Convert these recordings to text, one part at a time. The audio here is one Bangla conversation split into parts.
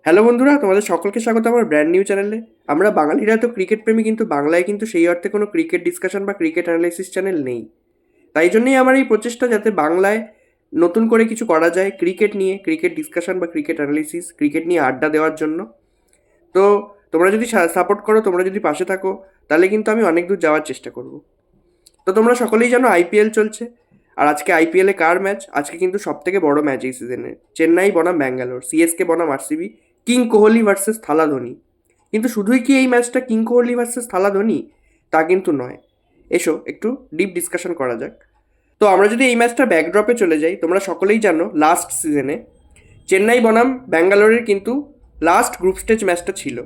হ্যালো বন্ধুরা, তোমাদের সকলকে স্বাগত আমার ব্র্যান্ড নিউ চ্যানেলে। আমরা বাঙালিরা তো ক্রিকেট প্রেমী, কিন্তু বাংলায় কিন্তু সেই অর্থে কোনো ক্রিকেট ডিসকাশন বা ক্রিকেট অ্যানালাইসিস চ্যানেল নেই। তাই জন্যই আমার এই প্রচেষ্টা, যাতে বাংলায় নতুন করে কিছু করা যায় ক্রিকেট নিয়ে, ক্রিকেট ডিসকাশন বা ক্রিকেট অ্যানালিসিস, ক্রিকেট নিয়ে আড্ডা দেওয়ার জন্য। তো তোমরা যদি সাপোর্ট করো, তোমরা যদি পাশে থাকো, তাহলে কিন্তু আমি অনেক দূর যাওয়ার চেষ্টা করব। তো তোমরা সকলেই জানো আইপিএল চলছে। আর আজকে আইপিএলে কার ম্যাচ? আজকে কিন্তু সব থেকে বড় ম্যাচ এই সিজনে, চেন্নাই বনাম ব্যাঙ্গালোর, সিএসকে বনাম আরসিবি, কিং কোহলি ভার্সেস থালা ধোনি। কিন্তু শুধুই কি এই ম্যাচটা কিং কোহলি ভার্সেস থালা ধোনি? তা কিন্তু নয়। এসো একটু ডিপ ডিসকাশন করা যাক। তো আমরা যদি এই ম্যাচটা ব্যাকড্রপে চলে যাই, তোমরা সকলেই জানো লাস্ট সিজনে চেন্নাই বনাম ব্যাঙ্গালোরের কিন্তু লাস্ট গ্রুপ স্টেজ ম্যাচটা ছিল,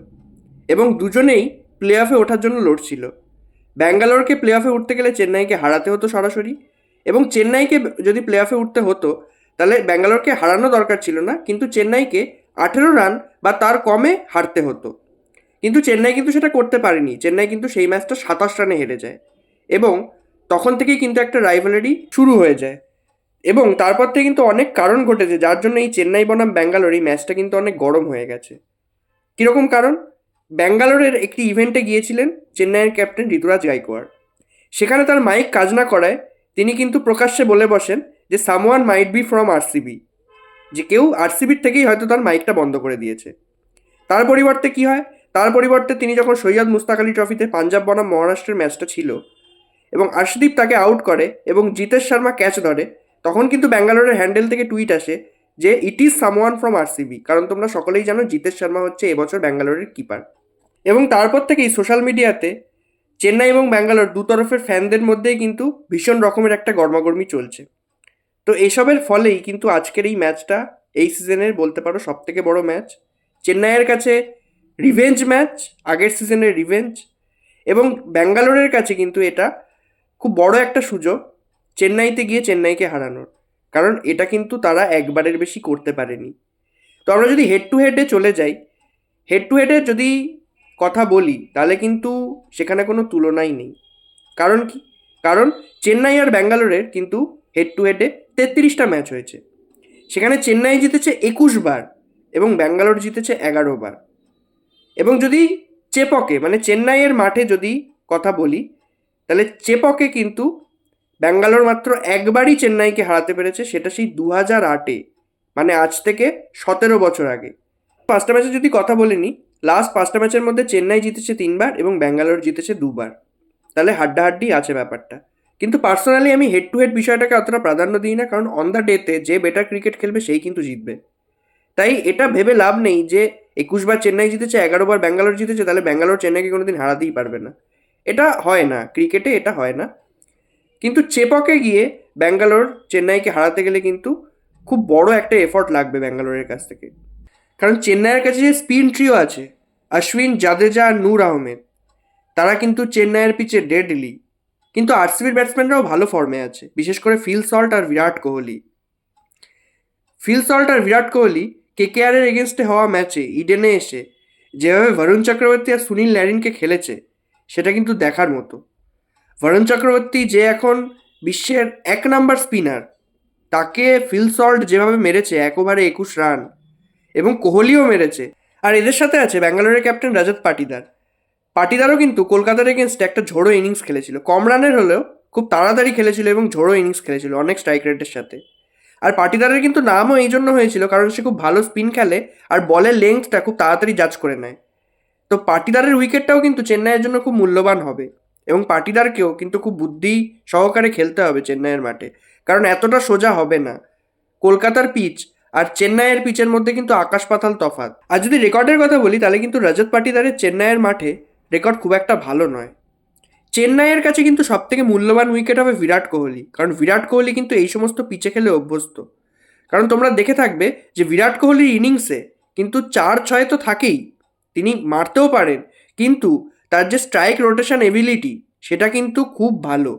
এবং দুজনেই প্লে অফে ওঠার জন্য লড়ছিল। ব্যাঙ্গালোরকে প্লে অফে উঠতে গেলে চেন্নাইকে হারাতে হতো সরাসরি, এবং চেন্নাইকে যদি প্লে অফে উঠতে হতো তাহলে ব্যাঙ্গালোরকে হারানো দরকার ছিল না, কিন্তু চেন্নাইকে 18 রান বা তার কমে হারতে হতো। কিন্তু চেন্নাই কিন্তু সেটা করতে পারেনি। চেন্নাই কিন্তু সেই ম্যাচটা 27 রানে হেরে যায়, এবং তখন থেকেই কিন্তু একটা রাইভালারি শুরু হয়ে যায়। এবং তারপর থেকে কিন্তু অনেক কারণ ঘটেছে যার জন্য এই চেন্নাই বনাম ব্যাঙ্গালোর এই ম্যাচটা কিন্তু অনেক গরম হয়ে গেছে। কীরকম কারণ? ব্যাঙ্গালোরের একটি ইভেন্টে গিয়েছিলেন চেন্নাইয়ের ক্যাপ্টেন ঋতুরাজ গাইকোয়াড়। সেখানে তার মাইক কাজ না করায় তিনি কিন্তু প্রকাশ্যে বলে বসেন যে someone might be from RCB, যে কেউ আরসিবির থেকেই হয়তো তার মাইকটা বন্ধ করে দিয়েছে। তার পরিবর্তে কি হয়? তার পরিবর্তে তিনি যখন সৈয়দ মুস্তাক আলী ট্রফিতে পাঞ্জাব বনাম মহারাষ্ট্রের ম্যাচটা ছিল এবং আর্শদীপ তাকে আউট করে এবং জিতেশ শর্মা ক্যাচ ধরে, তখন কিন্তু ব্যাঙ্গালোরের হ্যান্ডেল থেকে টুইট আসে যে it is someone from RCB. কারণ তোমরা সকলেই জানো জিতেশ শর্মা হচ্ছে এবছর ব্যাঙ্গালোরের কিপার। এবং তারপর থেকেই সোশ্যাল মিডিয়াতে চেন্নাই এবং ব্যাঙ্গালোর দু তরফের ফ্যানদের মধ্যেই কিন্তু ভীষণ রকমের একটা গরমাগর্মি চলছে। তো এসবের ফলেই কিন্তু আজকের এই ম্যাচটা এই সিজনের বলতে পারো সব থেকে বড় ম্যাচ। চেন্নাইয়ের কাছে রিভেঞ্জ ম্যাচ, আগের সিজনের রিভেঞ্জ। এবং ব্যাঙ্গালোরের কাছে কিন্তু এটা খুব বড় একটা সুযোগ চেন্নাইতে গিয়ে চেন্নাইকে হারানোর, কারণ এটা কিন্তু তারা একবারের বেশি করতে পারেনি। তো আমরা যদি হেড টু হেডে চলে যাই, হেড টু হেডে যদি কথা বলি তাহলে কিন্তু সেখানে কোনো তুলনাই নেই। কারণ কি? কারণ চেন্নাই আর ব্যাঙ্গালোরের কিন্তু হেড টু হেডে 33টা ম্যাচ হয়েছে। সেখানে চেন্নাই জিতেছে 21 বার এবং ব্যাঙ্গালোর জিতেছে 11 বার। এবং যদি চেপকে মানে চেন্নাইয়ের মাঠে যদি কথা বলি, তাহলে চেপকে কিন্তু ব্যাঙ্গালোর মাত্র একবারই চেন্নাইকে হারাতে পেরেছে, সেটা সেই 2008-এ, মানে আজ থেকে 17 বছর আগে। 5টা ম্যাচে যদি কথা বলে নিই, লাস্ট 5টা ম্যাচের মধ্যে চেন্নাই জিতেছে 3বার এবং ব্যাঙ্গালোর জিতেছে 2বার। তাহলে হাড্ডাহাড্ডি আছে ব্যাপারটা। কিন্তু পার্সোনালি আমি হেড টু হেড বিষয়টাকে অতটা প্রাধান্য দিই না, কারণ অন দ্য ডেতে যে বেটার ক্রিকেট খেলবে সেই কিন্তু জিতবে। তাই এটা ভেবে লাভ নেই যে 21বার চেন্নাই জিতেছে, 11বার ব্যাঙ্গালোর জিতেছে, তাহলে ব্যাঙ্গালোর চেন্নাইকে কোনোদিন হারাতেই পারবে না। এটা হয় না, ক্রিকেটে এটা হয় না। কিন্তু চেপকে গিয়ে ব্যাঙ্গালোর চেন্নাইকে হারাতে গেলে কিন্তু খুব বড় একটা এফর্ট লাগবে ব্যাঙ্গালোরের কাছ থেকে। কারণ চেন্নাইয়ের কাছে যে স্পিন ট্রিও আছে, অশ্বিন, জাদেজা আর নূর আহমেদ, তারা কিন্তু চেন্নাইয়ের পিচে ডেডলি। কিন্তু আরসিবির ব্যাটসম্যানরাও ভালো ফর্মে আছে, বিশেষ করে ফিল সল্ট আর বিরাট কোহলি। কেকেআরের এগেনস্টে হওয়া ম্যাচে ইডেনে এসে যেভাবে বরুণ চক্রবর্তী আর সুনীল ন্যারিনকে খেলেছে, সেটা কিন্তু দেখার মতো। বরুণ চক্রবর্তী যে এখন বিশ্বের 1 নাম্বার স্পিনার, তাকে ফিল সল্ট যেভাবে মেরেছে 1 ওভারে 21 রান, এবং কোহলিও মেরেছে। আর এদের সাথে আছে ব্যাঙ্গালোরের ক্যাপ্টেন রজত পাটিদারও কিন্তু কলকাতার এগেনস্টে একটা ঝোড়ো ইনিংস খেলেছিল, কম রানের হলেও খুব তাড়াতাড়ি খেলেছিল এবং ঝোড়ো ইনিংস খেলেছিল অনেক স্ট্রাইক রেটের সাথে। আর পাটিদারের কিন্তু নামও এই জন্য হয়েছিল কারণ সে খুব ভালো স্পিন খেলে আর বলের লেংথটা খুব তাড়াতাড়ি জাজ করে নেয়। তো পাটিদারের উইকেটটাও কিন্তু চেন্নাইয়ের জন্য খুব মূল্যবান হবে, এবং পাটিদারকেও কিন্তু খুব বুদ্ধি সহকারে খেলতে হবে চেন্নাইয়ের মাঠে, কারণ এতটা সোজা হবে না। কলকাতার পিচ আর চেন্নাইয়ের পিচের মধ্যে কিন্তু আকাশ পাতাল তফাৎ। আর যদি রেকর্ডের কথা বলি, তাহলে কিন্তু রজত পাটিদারের চেন্নাইয়ের মাঠে রেকর্ড খুব একটা ভালো নয়। চেন্নাইয়ের কাছে কিন্তু সব থেকে মূল্যবান উইকেট হবে বিরাট কোহলি, কারণ বিরাট কোহলি কিন্তু এই সমস্ত পিচে খেলে অভ্যস্ত। কারণ তোমরা দেখে থাকবে যে বিরাট কোহলির ইনিংসে কিন্তু 4-6 তো থাকেই, তিনি মারতেও পারেন, কিন্তু তার যে স্ট্রাইক রোটেশন এবিলিটি সেটা কিন্তু খুব ভালো।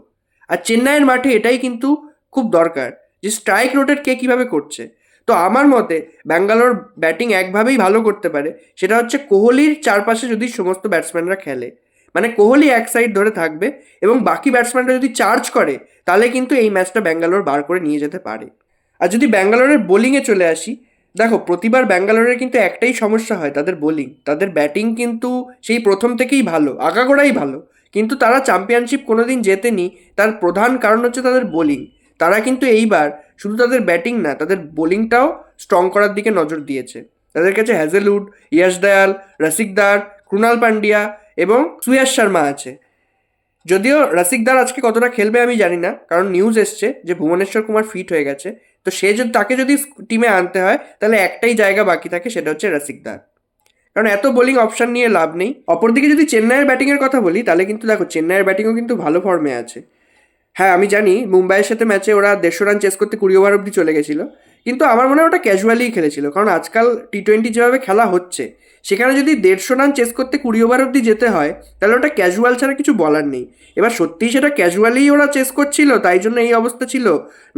আর চেন্নাইয়ের মাঠে এটাই কিন্তু খুব দরকার যে স্ট্রাইক রোটেট কে কীভাবে করছে। তো আমার মতে ব্যাঙ্গালোর ব্যাটিং একভাবেই ভালো করতে পারে, সেটা হচ্ছে কোহলির চারপাশে যদি সমস্ত ব্যাটসম্যানরা খেলে, মানে কোহলি এক সাইড ধরে থাকবে এবং বাকি ব্যাটসম্যানরা যদি চার্জ করে, তাহলে কিন্তু এই ম্যাচটা ব্যাঙ্গালোর বার করে নিয়ে যেতে পারে। আর যদি ব্যাঙ্গালোরের বোলিংয়ে চলে আসি, দেখো প্রতিবার ব্যাঙ্গালোরের কিন্তু একটাই সমস্যা হয়, তাদের বোলিং। তাদের ব্যাটিং কিন্তু সেই প্রথম থেকেই ভালো, আগাগোড়াই ভালো, কিন্তু তারা চ্যাম্পিয়নশিপ কোনোদিন জেতেনি। তার প্রধান কারণ হচ্ছে তাদের বোলিং। তারা কিন্তু এইবার শুধু তাদের ব্যাটিং না, তাদের বোলিংটাও স্ট্রং করার দিকে নজর দিয়েছে। তাদের কাছে হ্যাজেলউড, ইয়াশ দয়াল, রসিকদার, ক্রুণাল পান্ডিয়া এবং সুয়াশ শর্মা আছে। যদিও রসিকদার আজকে কতটা খেলবে আমি জানি না, কারণ নিউজ এসছে যে ভুবনেশ্বর কুমার ফিট হয়ে গেছে। তো সে যদি, তাকে যদি টিমে আনতে হয়, তাহলে একটাই জায়গা বাকি থাকে, সেটা হচ্ছে রসিকদার। কারণ এত বোলিং অপশন নিয়ে লাভ নেই। অপরদিকে যদি চেন্নাইয়ের ব্যাটিংয়ের কথা বলি, তাহলে কিন্তু দেখো চেন্নাইয়ের ব্যাটিংও কিন্তু ভালো ফর্মে আছে। হ্যাঁ আমি জানি মুম্বাইয়ের সাথে ম্যাচে ওরা 150 রান চেস করতে 20 ওভার অব্দি চলে গেছিলো, কিন্তু আমার মনে হয় ওটা ক্যাজুয়ালিই খেলেছিল। কারণ আজকাল টি-20 যেভাবে খেলা হচ্ছে, সেখানে যদি 150 রান চেস করতে 20 ওভার অব্দি যেতে হয়, তাহলে ওটা ক্যাজুয়াল ছাড়া কিছু বলার নেই। এবার সত্যিই সেটা ক্যাজুয়ালি ওরা চেস করছিল তাই জন্য এই অবস্থা ছিল,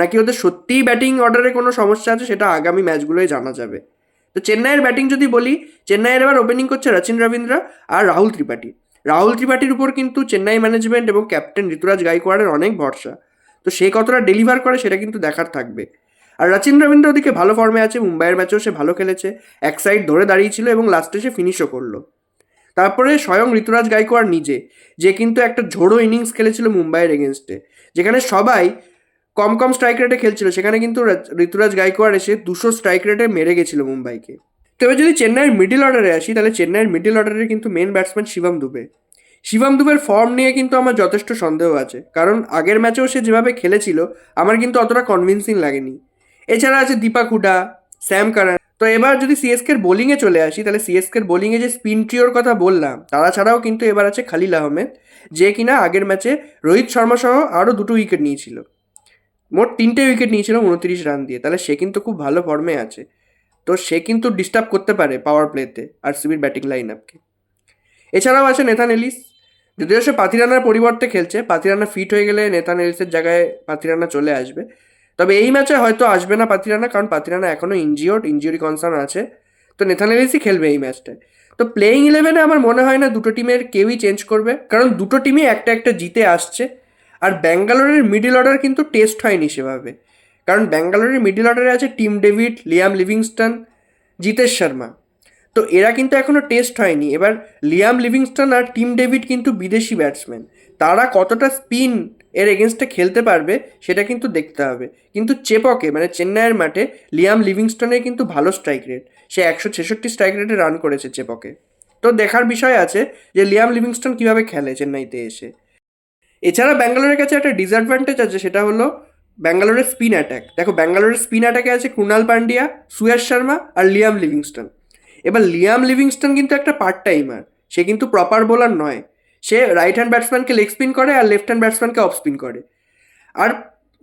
নাকি ওদের সত্যিই ব্যাটিং অর্ডারে কোনো সমস্যা আছে, সেটা আগামী ম্যাচগুলোই জানা যাবে। তো চেন্নাইয়ের ব্যাটিং যদি বলি, চেন্নাইয়ের এবার ওপেনিং করছে রচিন রবীন্দ্র আর রাহুল ত্রিপাঠী। রাহুল ত্রিপাঠীর উপর কিন্তু চেন্নাই ম্যানেজমেন্ট এবং ক্যাপ্টেন ঋতুরাজ গাইকোয়াড়ের অনেক ভরসা। তো সে কতটা ডেলিভার করে সেটা কিন্তু দেখার থাকবে। আর রচিন রবীন্দ্র ওদিকে ভালো ফর্মে আছে, মুম্বাইয়ের ম্যাচেও সে ভালো খেলেছে, এক সাইড ধরে দাঁড়িয়েছিল এবং লাস্টে সে ফিনিশও করলো। তারপরে স্বয়ং ঋতুরাজ গাইকোয়াড় নিজে, যে কিন্তু একটা ঝোড়ো ইনিংস খেলেছিল মুম্বাইয়ের এগেনস্টে, যেখানে সবাই কম কম স্ট্রাইক রেটে খেলছিল, সেখানে কিন্তু ঋতুরাজ গাইকোয়াড় এসে 200 স্ট্রাইক রেটে মেরে গেছিল মুম্বাইকে। তবে যদি চেন্নাইয়ের মিডল অর্ডারে আসি, তাহলে চেন্নাইয়ের মিডল অর্ডারে কিন্তু মেন ব্যাটসম্যান শিবম দুবে। শিবম দুবের ফর্ম নিয়ে কিন্তু আমার যথেষ্ট সন্দেহ আছে, কারণ আগের ম্যাচেও সে যেভাবে খেলেছিল আমার কিন্তু অতটা কনভিন্সিং লাগেনি। এছাড়া আছে দীপক হুডা, স্যাম কারান। তো এবার যদি সিএসকের বোলিংয়ে চলে আসি, তাহলে সিএসকের বোলিংয়ে যে স্পিন ট্রিওর কথা বললাম, তারা ছাড়াও কিন্তু এবার আছে খালিল আহমেদ, যে কিনা আগের ম্যাচে রোহিত শর্মা সহ আরও 2টো উইকেট নিয়েছিল। মোট 3টে উইকেট নিয়েছিল 29 রান দিয়ে। তাহলে সে কিন্তু খুব ভালো ফর্মে আছে। তো সে কিন্তু ডিস্টার্ব করতে পারে পাওয়ার প্লেতে আরসিবির ব্যাটিং লাইন আপকে। এছাড়াও আছে নেথান এলিস। যদিও সে পাথিরানার পরিবর্তে খেলছে, পাথিরানা ফিট হয়ে গেলে নেথান এলিসের জায়গায় পাথিরানা চলে আসবে। তবে এই ম্যাচে হয়তো আসবে না পাথিরানা, কারণ পাথিরানা এখনও ইঞ্জুরি কনসার্ন আছে। তো নেথান এলিসই খেলবে এই ম্যাচটায়। তো প্লেইং 11-এ আমার মনে হয় না দুটো টিমের কেউই চেঞ্জ করবে, কারণ দুটো টিমই একটা একটা জিতে আসছে। আর ব্যাঙ্গালোরের মিডল অর্ডার কিন্তু টেস্ট হয়নি সেভাবে, কারণ ব্যাঙ্গালোরের মিডল অর্ডারে আছে Tim David, Liam Livingstone, Jitesh Sharma. তো এরা কিন্তু এখনও টেস্ট হয়নি। এবার লিয়াম লিভিংস্টন আর টিম ডেভিড কিন্তু বিদেশি ব্যাটসম্যান, তারা কতটা স্পিন এর এগেনস্টে খেলতে পারবে সেটা কিন্তু দেখতে হবে। কিন্তু চেপকে মানে চেন্নাইয়ের মাঠে লিয়াম লিভিংস্টনের কিন্তু ভালো স্ট্রাইক রেট, সে 166 স্ট্রাইক রেটে রান করেছে চেপকে। তো দেখার বিষয় আছে যে লিয়াম লিভিংস্টন কীভাবে খেলে চেন্নাইতে এসে। এছাড়া ব্যাঙ্গালোরের কাছে একটা ডিসঅ্যাডভান্টেজ আছে, সেটা হলো ব্যাঙ্গালোরের স্পিন অ্যাটাক। দেখো ব্যাঙ্গালোরের স্পিন অ্যাটাকে আছে ক্রুণাল পান্ডিয়া, সুয়াশ শর্মা আর লিয়াম লিভিংস্টন। এবার লিয়াম লিভিংস্টন কিন্তু একটা পার্ট টাইমার, সে কিন্তু প্রপার বোলার নয়। সে রাইট হ্যান্ড ব্যাটসম্যানকে লেগ স্পিন করে আর লেফট হ্যান্ড ব্যাটসম্যানকে অফ স্পিন করে। আর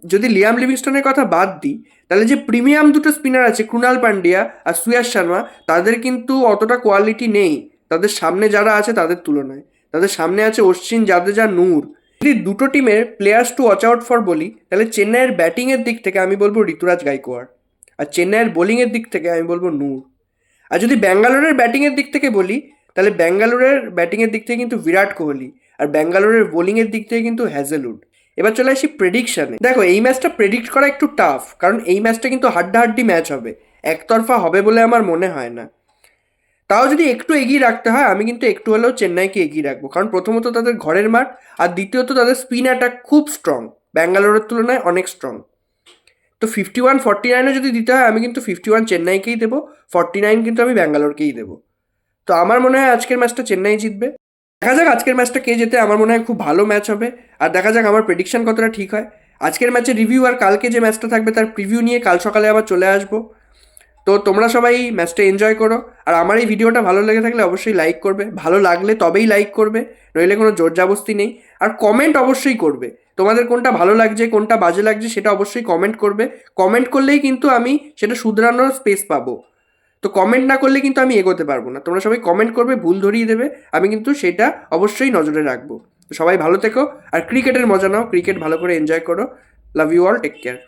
যদি লিয়াম লিভিংস্টনের কথা বাদ দিই, তাহলে যে প্রিমিয়াম দুটো স্পিনার আছে ক্রুণাল পান্ডিয়া আর সুয়াশ শর্মা, তাদের কিন্তু অতটা কোয়ালিটি নেই তাদের সামনে যারা আছে তাদের তুলনায়। তাদের সামনে আছে অশ্বিন, জাদেজা, নূর। যদি দুটো টিমের players to watch out for বলি, তাহলে চেন্নাইয়ের ব্যাটিংয়ের দিক থেকে আমি বলবো ঋতুরাজ গাইকোয়াড়, আর চেন্নাইয়ের বোলিংয়ের দিক থেকে আমি বলবো নূর। আর যদি ব্যাঙ্গালোরের ব্যাটিংয়ের দিক থেকে বলি, তাহলে ব্যাঙ্গালোরের ব্যাটিংয়ের দিক থেকে কিন্তু বিরাট কোহলি, আর ব্যাঙ্গালোরের বোলিংয়ের দিক থেকে কিন্তু হ্যাজেলউড। এবার চলে আসি প্রেডিকশানে। দেখো এই ম্যাচটা প্রেডিক্ট করা একটু টাফ, কারণ এই ম্যাচটা কিন্তু হাড্ডাহাড্ডি ম্যাচ হবে, একতরফা হবে বলে আমার মনে হয় না। তাও যদি একটু এগিয়ে রাখতে হয়, আমি কিন্তু একটু হলেও চেন্নাইকে এগিয়ে রাখবো, কারণ প্রথমত তাদের ঘরের মাঠ, আর দ্বিতীয়ত তাদের স্পিন অ্যাটাক খুব স্ট্রং, ব্যাঙ্গালোরের তুলনায় অনেক স্ট্রং। তো 51-49-এ যদি দিতে হয়, আমি কিন্তু 51 চেন্নাইকেই দেবো, 49 কিন্তু আমি ব্যাঙ্গালোরকেই দেবো। তো আমার মনে হয় আজকের ম্যাচটা চেন্নাই জিতবে। দেখা যাক আজকের ম্যাচটা কে জেতে। আমার মনে হয় খুব ভালো ম্যাচ হবে, আর দেখা যাক আমার প্রেডিকশন কতটা ঠিক হয়। আজকের ম্যাচের রিভিউ আর কালকে যে ম্যাচটা থাকবে তার প্রিভিউ নিয়ে কাল সকালে আবার চলে আসবো। তো তোমরা সবাই ম্যাচটা এনজয় করো, আর আমার এই ভিডিওটা ভালো লেগে থাকলে অবশ্যই লাইক করবে, ভালো লাগলে তবেই লাইক করবে, নইলে কোনো জোরজাবস্তি নেই। আর কমেন্ট অবশ্যই করবে, তোমাদের কোনটা ভালো লাগছে কোনটা বাজে লাগছে সেটা অবশ্যই কমেন্ট করবে। কমেন্ট করলেই কিন্তু আমি সেটা শুধরানোর স্পেস পাবো। তো কমেন্ট না করলে কিন্তু আমি এগোতে পারবো না। তোমরা সবাই কমেন্ট করবে, ভুল ধরিয়ে দেবে, আমি কিন্তু সেটা অবশ্যই নজরে রাখবো। তো সবাই ভালো থেকো, আর ক্রিকেটের মজা নাও, ক্রিকেট ভালো করে এনজয় করো। Love you all, take care.